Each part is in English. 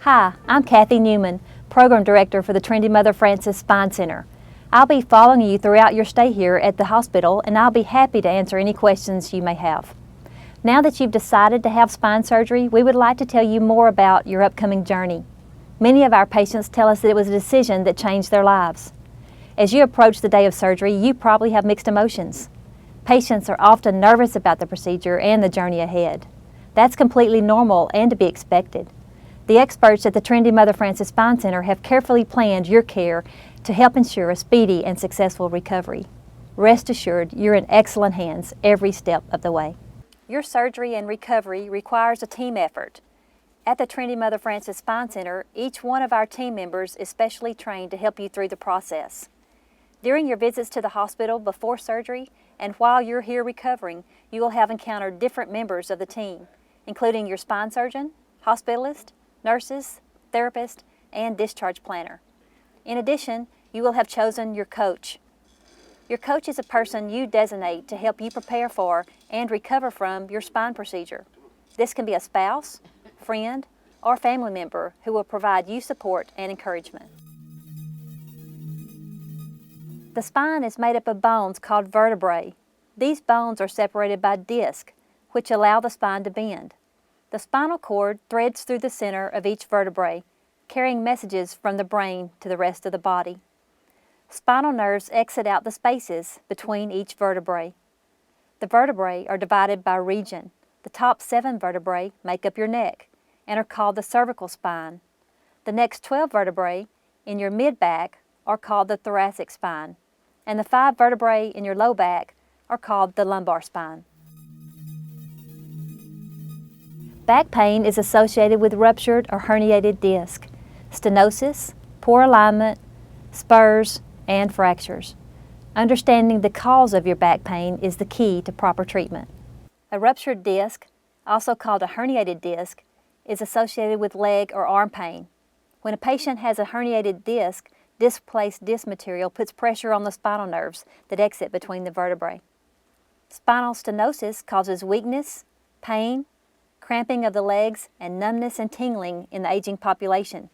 Hi, I'm Kathy Newman, Program Director for the Trinity Mother Frances Spine Center. I'll be following you throughout your stay here at the hospital, and I'll be happy to answer any questions you may have. Now that you've decided to have spine surgery, we would like to tell you more about your upcoming journey. Many of our patients tell us that it was a decision that changed their lives. As you approach the day of surgery, you probably have mixed emotions. Patients are often nervous about the procedure and the journey ahead. That's completely normal and to be expected. The experts at the Trinity Mother Frances Spine Center have carefully planned your care to help ensure a speedy and successful recovery. Rest assured, you're in excellent hands every step of the way. Your surgery and recovery requires a team effort. At the Trinity Mother Frances Spine Center, each one of our team members is specially trained to help you through the process. During your visits to the hospital before surgery and while you're here recovering, you will have encountered different members of the team, including your spine surgeon, hospitalist, nurses, therapist, and discharge planner. In addition, you will have chosen your coach. Your coach is a person you designate to help you prepare for and recover from your spine procedure. This can be a spouse, friend, or family member who will provide you support and encouragement. The spine is made up of bones called vertebrae. These bones are separated by discs, which allow the spine to bend. The spinal cord threads through the center of each vertebrae, carrying messages from the brain to the rest of the body. Spinal nerves exit out the spaces between each vertebrae. The vertebrae are divided by region. The top 7 vertebrae make up your neck and are called the cervical spine. The next 12 vertebrae in your mid-back are called the thoracic spine, and the 5 vertebrae in your low back are called the lumbar spine. Back pain is associated with ruptured or herniated disc, stenosis, poor alignment, spurs, and fractures. Understanding the cause of your back pain is the key to proper treatment. A ruptured disc, also called a herniated disc, is associated with leg or arm pain. When a patient has a herniated disc, displaced disc material puts pressure on the spinal nerves that exit between the vertebrae. Spinal stenosis causes weakness, pain, cramping of the legs, and numbness and tingling in the aging population.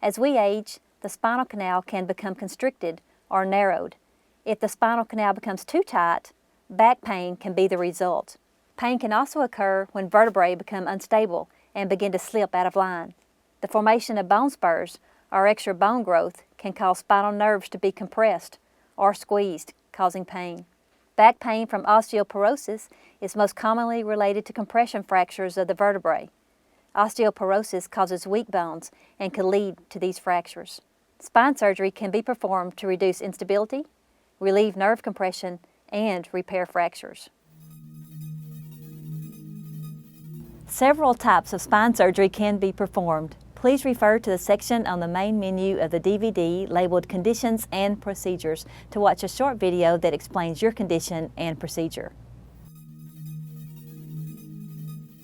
As we age, the spinal canal can become constricted or narrowed. If the spinal canal becomes too tight, back pain can be the result. Pain can also occur when vertebrae become unstable and begin to slip out of line. The formation of bone spurs or extra bone growth can cause spinal nerves to be compressed or squeezed, causing pain. Back pain from osteoporosis is most commonly related to compression fractures of the vertebrae. Osteoporosis causes weak bones and can lead to these fractures. Spine surgery can be performed to reduce instability, relieve nerve compression, and repair fractures. Several types of spine surgery can be performed. Please refer to the section on the main menu of the DVD labeled Conditions and Procedures to watch a short video that explains your condition and procedure.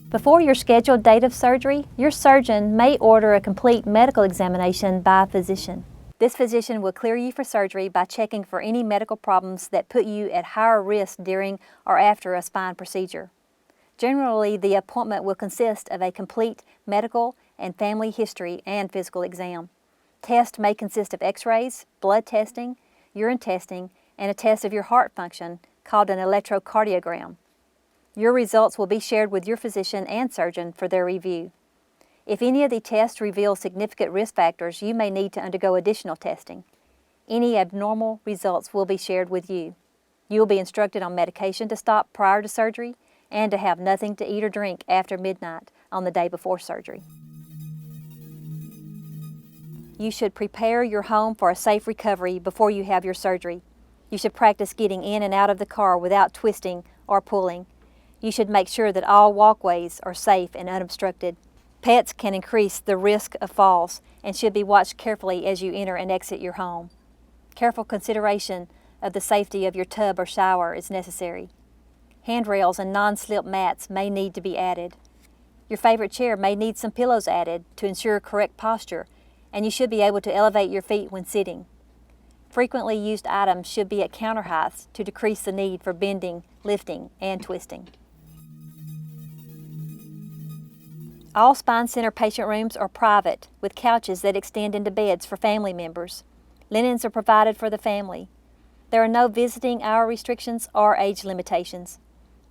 Before your scheduled date of surgery, your surgeon may order a complete medical examination by a physician. This physician will clear you for surgery by checking for any medical problems that put you at higher risk during or after a spine procedure. Generally, the appointment will consist of a complete medical and family history and physical exam. Tests may consist of x-rays, blood testing, urine testing, and a test of your heart function called an electrocardiogram. Your results will be shared with your physician and surgeon for their review. If any of the tests reveal significant risk factors, you may need to undergo additional testing. Any abnormal results will be shared with you. You will be instructed on medication to stop prior to surgery and to have nothing to eat or drink after midnight on the day before surgery. You should prepare your home for a safe recovery before you have your surgery. You should practice getting in and out of the car without twisting or pulling. You should make sure that all walkways are safe and unobstructed. Pets can increase the risk of falls and should be watched carefully as you enter and exit your home. Careful consideration of the safety of your tub or shower is necessary. Handrails and non-slip mats may need to be added. Your favorite chair may need some pillows added to ensure correct posture, and you should be able to elevate your feet when sitting. Frequently used items should be at counter heights to decrease the need for bending, lifting, and twisting. All Spine Center patient rooms are private, with couches that extend into beds for family members. Linens are provided for the family. There are no visiting hour restrictions or age limitations.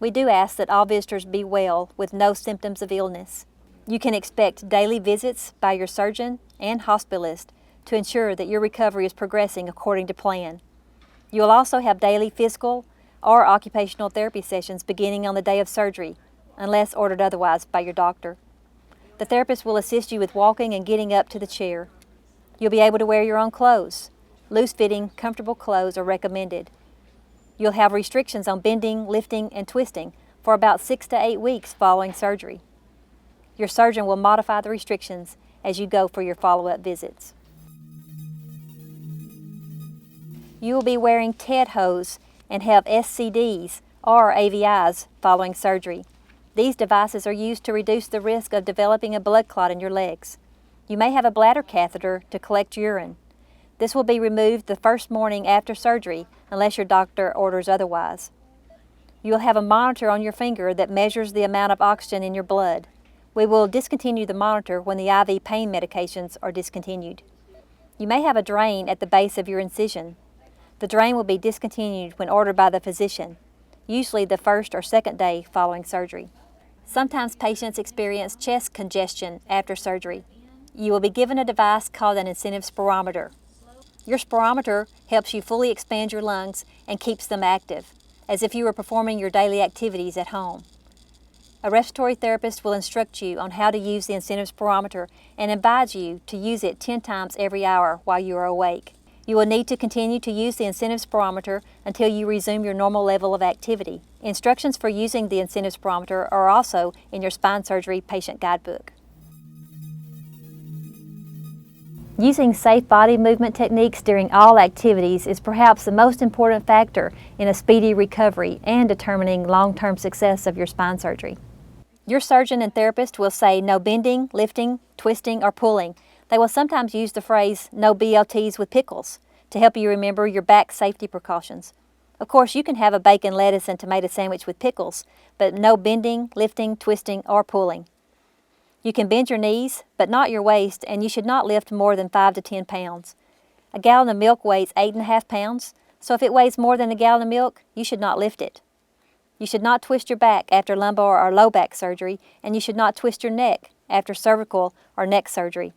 We do ask that all visitors be well with no symptoms of illness. You can expect daily visits by your surgeon and hospitalist to ensure that your recovery is progressing according to plan. You will also have daily physical or occupational therapy sessions beginning on the day of surgery, unless ordered otherwise by your doctor. The therapist will assist you with walking and getting up to the chair. You'll be able to wear your own clothes. Loose-fitting, comfortable clothes are recommended. You'll have restrictions on bending, lifting, and twisting for about 6 to 8 weeks following surgery. Your surgeon will modify the restrictions as you go for your follow-up visits. You will be wearing TED hose and have SCDs or AVIs following surgery. These devices are used to reduce the risk of developing a blood clot in your legs. You may have a bladder catheter to collect urine. This will be removed the first morning after surgery unless your doctor orders otherwise. You will have a monitor on your finger that measures the amount of oxygen in your blood. We will discontinue the monitor when the IV pain medications are discontinued. You may have a drain at the base of your incision. The drain will be discontinued when ordered by the physician, usually the first or second day following surgery. Sometimes patients experience chest congestion after surgery. You will be given a device called an incentive spirometer. Your spirometer helps you fully expand your lungs and keeps them active, as if you were performing your daily activities at home. A respiratory therapist will instruct you on how to use the incentive spirometer and advise you to use it 10 times every hour while you are awake. You will need to continue to use the incentive spirometer until you resume your normal level of activity. Instructions for using the incentive spirometer are also in your spine surgery patient guidebook. Using safe body movement techniques during all activities is perhaps the most important factor in a speedy recovery and determining long-term success of your spine surgery. Your surgeon and therapist will say no bending, lifting, twisting, or pulling. They will sometimes use the phrase no BLTs with pickles to help you remember your back safety precautions. Of course, you can have a bacon, lettuce, and tomato sandwich with pickles, but no bending, lifting, twisting, or pulling. You can bend your knees, but not your waist, and you should not lift more than 5 to 10 pounds. A gallon of milk weighs 8.5 pounds, so if it weighs more than a gallon of milk, you should not lift it. You should not twist your back after lumbar or low back surgery, and you should not twist your neck after cervical or neck surgery.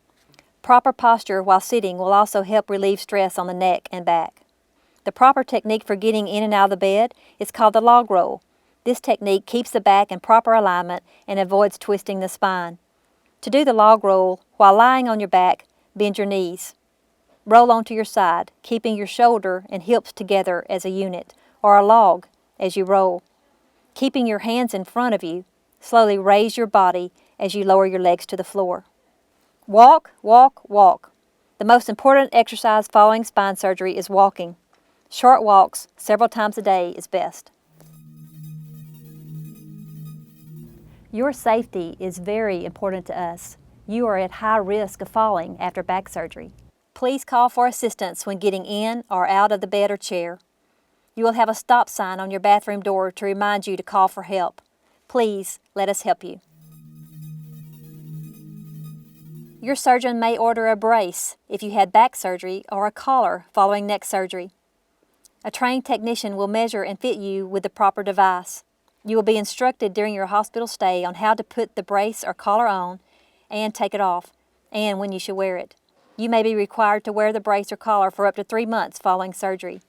Proper posture while sitting will also help relieve stress on the neck and back. The proper technique for getting in and out of the bed is called the log roll. This technique keeps the back in proper alignment and avoids twisting the spine. To do the log roll, while lying on your back, bend your knees. Roll onto your side, keeping your shoulder and hips together as a unit, or a log as you roll. Keeping your hands in front of you, slowly raise your body as you lower your legs to the floor. Walk, walk, walk. The most important exercise following spine surgery is walking. Short walks several times a day is best. Your safety is very important to us. You are at high risk of falling after back surgery. Please call for assistance when getting in or out of the bed or chair. You will have a stop sign on your bathroom door to remind you to call for help. Please let us help you. Your surgeon may order a brace if you had back surgery or a collar following neck surgery. A trained technician will measure and fit you with the proper device. You will be instructed during your hospital stay on how to put the brace or collar on and take it off, and when you should wear it. You may be required to wear the brace or collar for up to 3 months following surgery.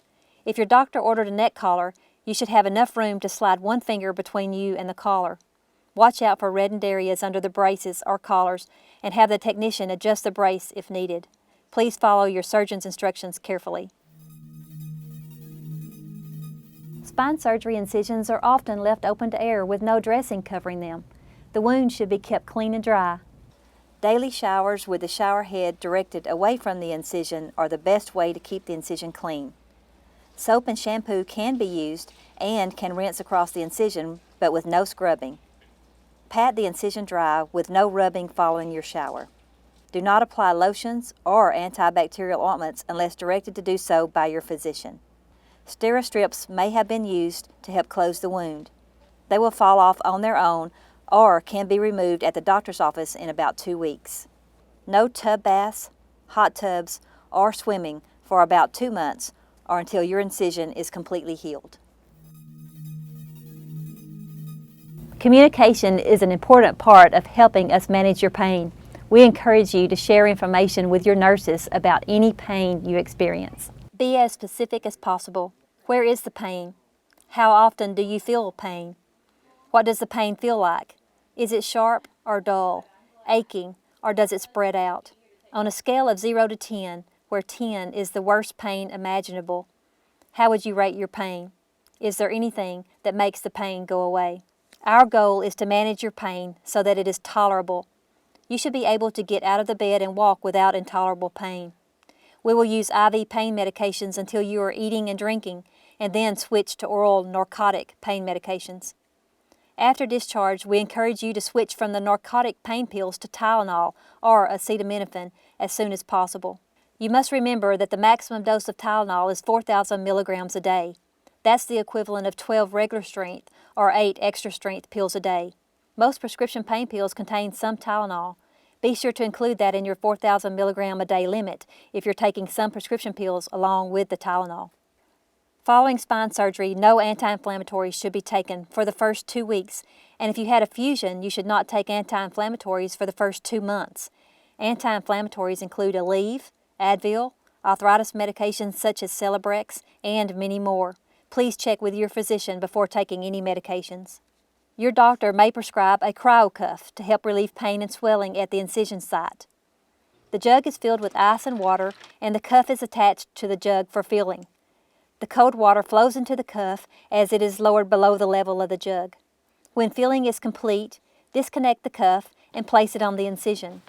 If your doctor ordered a neck collar, you should have enough room to slide one finger between you and the collar. Watch out for reddened areas under the braces or collars and have the technician adjust the brace if needed. Please follow your surgeon's instructions carefully. Spine surgery incisions are often left open to air with no dressing covering them. The wound should be kept clean and dry. Daily showers with the shower head directed away from the incision are the best way to keep the incision clean. Soap and shampoo can be used and can rinse across the incision, but with no scrubbing. Pat the incision dry with no rubbing following your shower. Do not apply lotions or antibacterial ointments unless directed to do so by your physician. Steri-strips may have been used to help close the wound. They will fall off on their own or can be removed at the doctor's office in about 2 weeks. No tub baths, hot tubs, or swimming for about 2 months or until your incision is completely healed. Communication is an important part of helping us manage your pain. We encourage you to share information with your nurses about any pain you experience. Be as specific as possible. Where is the pain? How often do you feel pain? What does the pain feel like? Is it sharp or dull, aching, or does it spread out? On a scale of 0 to 10, where 10 is the worst pain imaginable, how would you rate your pain? Is there anything that makes the pain go away? Our goal is to manage your pain so that it is tolerable. You should be able to get out of the bed and walk without intolerable pain. We will use IV pain medications until you are eating and drinking, and then switch to oral narcotic pain medications. After discharge, we encourage you to switch from the narcotic pain pills to Tylenol or acetaminophen as soon as possible. You must remember that the maximum dose of Tylenol is 4,000 milligrams a day. That's the equivalent of 12 regular strength or 8 extra strength pills a day. Most prescription pain pills contain some Tylenol. Be sure to include that in your 4,000 milligram a day limit if you're taking some prescription pills along with the Tylenol. Following spine surgery, no anti-inflammatories should be taken for the first 2 weeks, and if you had a fusion, you should not take anti-inflammatories for the first 2 months. Anti-inflammatories include Aleve, Advil, arthritis medications such as Celebrex, and many more. Please check with your physician before taking any medications. Your doctor may prescribe a cryocuff to help relieve pain and swelling at the incision site. The jug is filled with ice and water, and the cuff is attached to the jug for filling. The cold water flows into the cuff as it is lowered below the level of the jug. When filling is complete, disconnect the cuff and place it on the incision.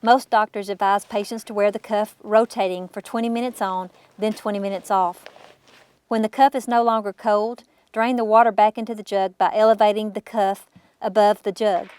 Most doctors advise patients to wear the cuff rotating for 20 minutes on, then 20 minutes off. When the cuff is no longer cold, drain the water back into the jug by elevating the cuff above the jug.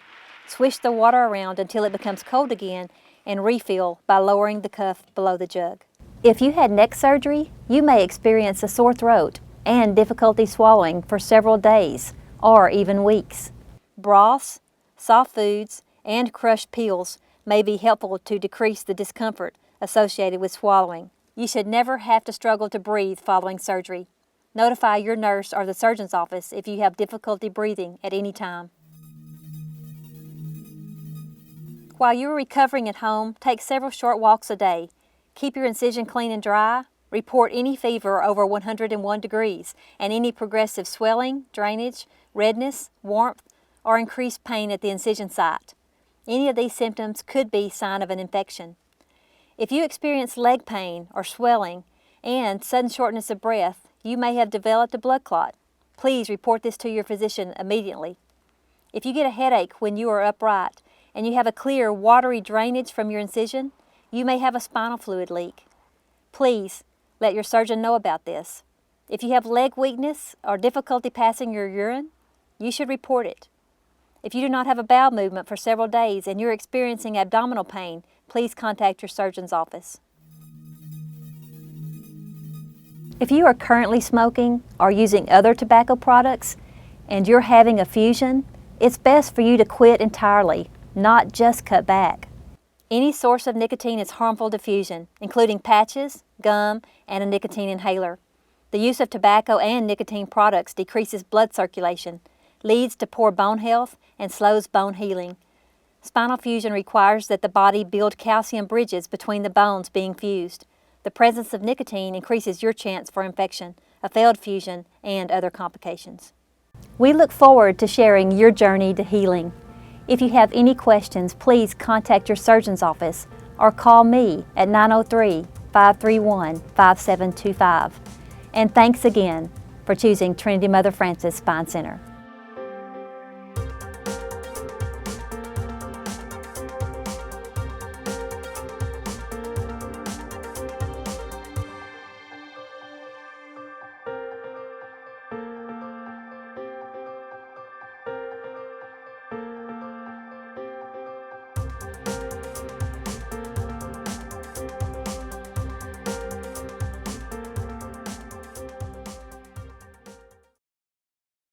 Swish the water around until it becomes cold again and refill by lowering the cuff below the jug. If you had neck surgery, you may experience a sore throat and difficulty swallowing for several days or even weeks. Broths, soft foods, and crushed peels may be helpful to decrease the discomfort associated with swallowing. You should never have to struggle to breathe following surgery. Notify your nurse or the surgeon's office if you have difficulty breathing at any time. While you are recovering at home, take several short walks a day. Keep your incision clean and dry. Report any fever over 101 degrees and any progressive swelling, drainage, redness, warmth, or increased pain at the incision site. Any of these symptoms could be a sign of an infection. If you experience leg pain or swelling and sudden shortness of breath, you may have developed a blood clot. Please report this to your physician immediately. If you get a headache when you are upright and you have a clear, watery drainage from your incision, you may have a spinal fluid leak. Please let your surgeon know about this. If you have leg weakness or difficulty passing your urine, you should report it. If you do not have a bowel movement for several days and you're experiencing abdominal pain, please contact your surgeon's office. If you are currently smoking or using other tobacco products and you're having a fusion, it's best for you to quit entirely, not just cut back. Any source of nicotine is harmful to fusion, including patches, gum, and a nicotine inhaler. The use of tobacco and nicotine products decreases blood circulation, leads to poor bone health, and slows bone healing. Spinal fusion requires that the body build calcium bridges between the bones being fused. The presence of nicotine increases your chance for infection, a failed fusion, and other complications. We look forward to sharing your journey to healing. If you have any questions, please contact your surgeon's office or call me at 903-531-5725. And thanks again for choosing Trinity Mother Frances Spine Center.